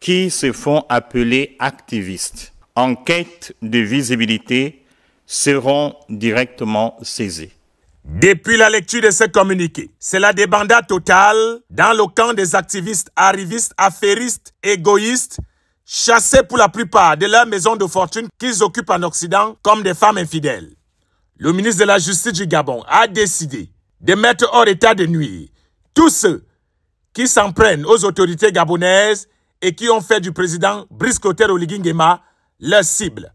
qui se font appeler activistes en quête de visibilité seront directement saisis. Depuis la lecture de ce communiqué, c'est la débandade totale dans le camp des activistes arrivistes, affairistes, égoïstes, chassés pour la plupart de leur maison de fortune qu'ils occupent en Occident comme des femmes infidèles. Le ministre de la Justice du Gabon a décidé de mettre hors état de nuire tous ceux qui s'en prennent aux autorités gabonaises et qui ont fait du président Brice Clotaire Oligui Nguema leur cible.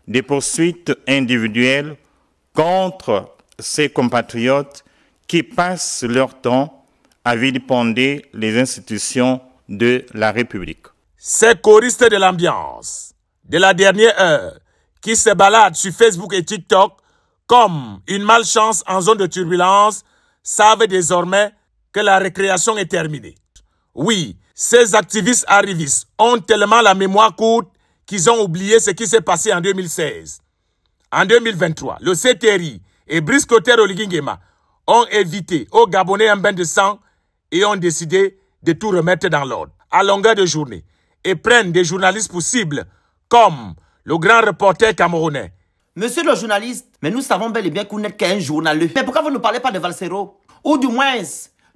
Des poursuites individuelles contre ces compatriotes qui passent leur temps à vilipender les institutions de la République. Ces choristes de l'ambiance de la dernière heure qui se baladent sur Facebook et TikTok comme une malchance en zone de turbulence savent désormais que la récréation est terminée. Oui, ces activistes arrivistes ont tellement la mémoire courte qu'ils ont oublié ce qui s'est passé en 2016. En 2023, le CTRI et Brice Clotaire Oligui Nguema ont évité aux Gabonais un bain de sang et ont décidé de tout remettre dans l'ordre à longueur de journée et prennent des journalistes pour cible comme le grand reporter camerounais. Monsieur le journaliste, mais nous savons bel et bien que vous n'êtes qu'un journaleux. Mais pourquoi vous ne parlez pas de Valsero? Ou du moins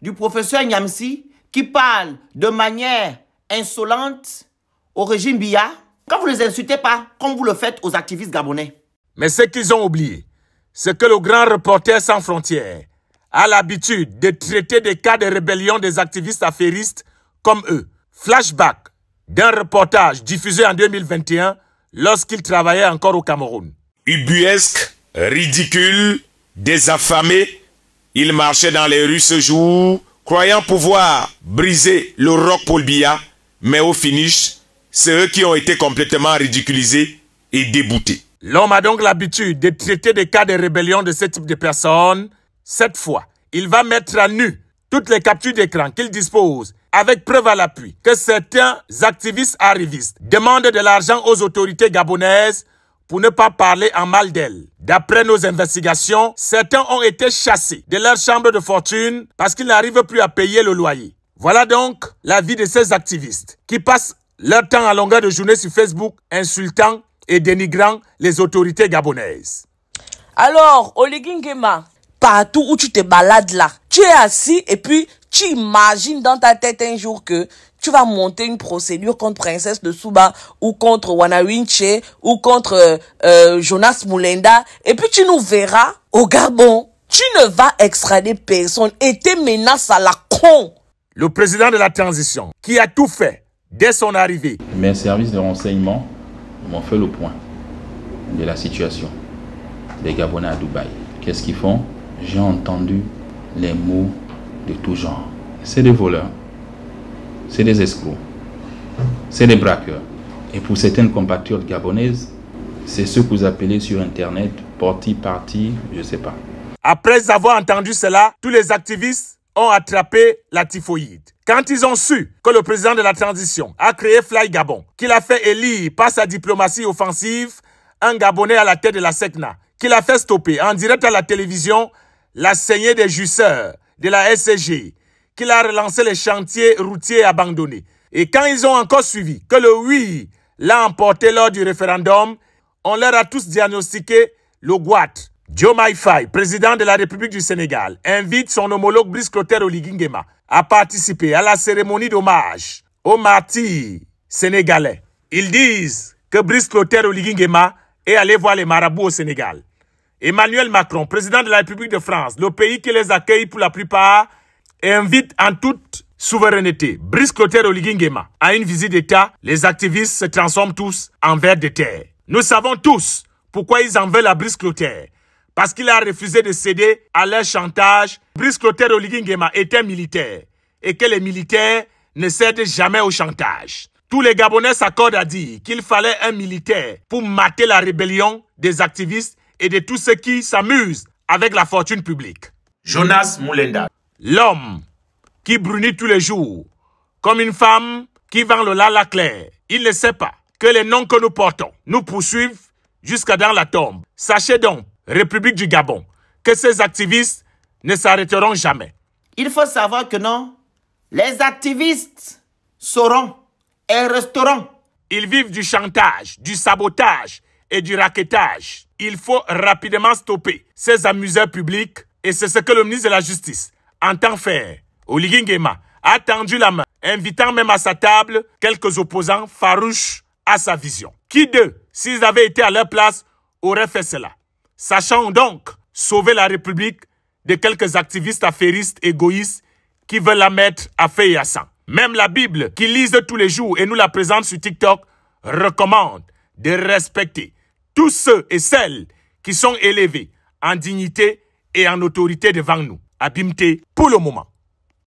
du professeur Nyamsi qui parle de manière insolente au régime Biya? Quand vous ne les insultez pas, comme vous le faites aux activistes gabonais. Mais ce qu'ils ont oublié, c'est que le grand reporter sans frontières a l'habitude de traiter des cas de rébellion des activistes affairistes comme eux. Flashback d'un reportage diffusé en 2021 lorsqu'il travaillait encore au Cameroun. Ubuesque, ridicule, désaffamé, il marchait dans les rues ce jour, croyant pouvoir briser le roc Paul Biya, mais au finish, c'est eux qui ont été complètement ridiculisés et déboutés. L'homme a donc l'habitude de traiter des cas de rébellion de ce type de personnes. Cette fois, il va mettre à nu toutes les captures d'écran qu'il dispose, avec preuve à l'appui que certains activistes arrivistes demandent de l'argent aux autorités gabonaises pour ne pas parler en mal d'elles. D'après nos investigations, certains ont été chassés de leur chambre de fortune parce qu'ils n'arrivent plus à payer le loyer. Voilà donc la vie de ces activistes qui passent leur temps à longueur de journée sur Facebook insultant et dénigrant les autorités gabonaises. Alors, Oligui Nguema, partout où tu te balades là, tu es assis et puis tu imagines dans ta tête un jour que tu vas monter une procédure contre Princesse de Souba ou contre Wana Winche ou contre Jonas Moulenda et puis tu nous verras au Gabon. Tu ne vas extrader personne et tes menaces à la con. Le président de la transition, qui a tout fait dès son arrivée. Mes services de renseignement m'ont fait le point de la situation des Gabonais à Dubaï. Qu'est-ce qu'ils font? J'ai entendu les mots de tout genre. C'est des voleurs, c'est des escrocs, c'est des braqueurs. Et pour certaines compatriotes gabonaises, c'est ce que vous appelez sur Internet parti, je ne sais pas. Après avoir entendu cela, tous les activistes ont attrapé la typhoïde. Quand ils ont su que le président de la transition a créé Fly Gabon, qu'il a fait élire par sa diplomatie offensive un Gabonais à la tête de la SECNA, qu'il a fait stopper en direct à la télévision la saignée des jusseurs de la SCG, qu'il a relancé les chantiers routiers abandonnés. Et quand ils ont encore suivi que le oui l'a emporté lors du référendum, on leur a tous diagnostiqué le gout. Diomaye Faye, président de la République du Sénégal, invite son homologue Brice Clotaire Oligui Nguema à participer à la cérémonie d'hommage aux martyrs sénégalais. Ils disent que Brice Clotaire Oligui Nguema est allé voir les marabouts au Sénégal. Emmanuel Macron, président de la République de France, le pays qui les accueille pour la plupart, et invite en toute souveraineté Brice Clotaire Oligui Nguema à une visite d'État. Les activistes se transforment tous en vers de terre. Nous savons tous pourquoi ils en veulent à Brice Clotaire. Parce qu'il a refusé de céder à leur chantage. Brice Clotaire Oligui Nguema était militaire et que les militaires ne cèdent jamais au chantage. Tous les Gabonais s'accordent à dire qu'il fallait un militaire pour mater la rébellion des activistes et de tous ceux qui s'amusent avec la fortune publique. Jonas Moulenda, l'homme qui brunit tous les jours, comme une femme qui vend le lala clair. Il ne sait pas que les noms que nous portons nous poursuivent jusqu'à dans la tombe. Sachez donc, République du Gabon, que ces activistes ne s'arrêteront jamais. Il faut savoir que non, les activistes sauront un restaurant. Ils vivent du chantage, du sabotage et du rackettage. Il faut rapidement stopper ces amuseurs publics et c'est ce que le ministre de la Justice entend faire. Oligui Nguema a tendu la main, invitant même à sa table quelques opposants farouches à sa vision. Qui d'eux, s'ils avaient été à leur place, auraient fait cela? Sachant donc sauver la République de quelques activistes affairistes égoïstes qui veulent la mettre à feu et à sang. Même la Bible, qu'ils lisent tous les jours et nous la présente sur TikTok, recommande de respecter tous ceux et celles qui sont élevés en dignité et en autorité devant nous. Abimté pour le moment.